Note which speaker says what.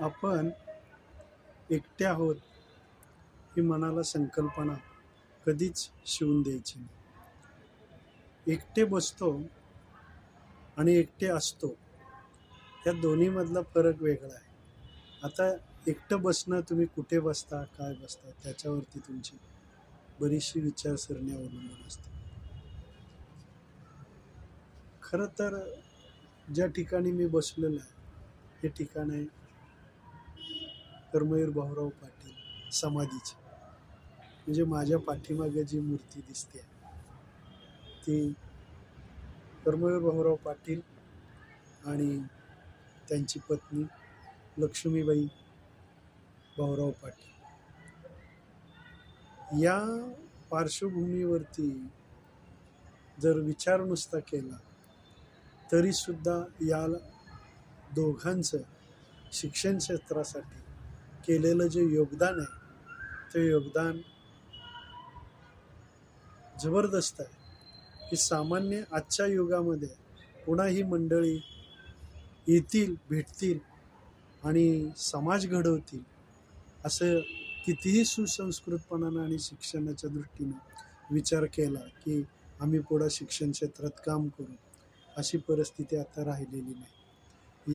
Speaker 1: आपण एकटे आहोत ही मनाला संकल्पना कधीच शिवून द्यायची नाही. एकटे बसतो आणि एकटे असतो या दोन्हीमधला फरक वेगळा आहे. आता एकटं बसणं, तुम्ही कुठे बसता, काय बसता, त्याच्यावरती तुमची बरीचशी विचारसरणी अवलंबून असते. खरं तर ज्या ठिकाणी मी बसलेलो आहे हे ठिकाण आहे कर्मवीर भाऊराव पाटील समाधीचे. म्हणजे माझ्या पाठीमागे जी मूर्ती दिसते ती कर्मवीर भाऊराव पाटील आणि त्यांची पत्नी लक्ष्मीबाई भाऊराव पाटील या पार्श्वभूमीवरती जर विचार नुसता केला तरीसुद्धा या दोघांचं शिक्षण क्षेत्रासाठी केलेलं जे योगदान आहे ते योगदान जबरदस्त आहे की सामान्य आजच्या युगामध्ये पुन्हा ही मंडळी येतील, भेटतील आणि समाज घडवतील असं कितीही सुसंस्कृतपणानं आणि शिक्षणाच्या दृष्टीनं विचार केला की आम्ही पुढं शिक्षण क्षेत्रात काम करू, अशी परिस्थिती आता राहिलेली नाही.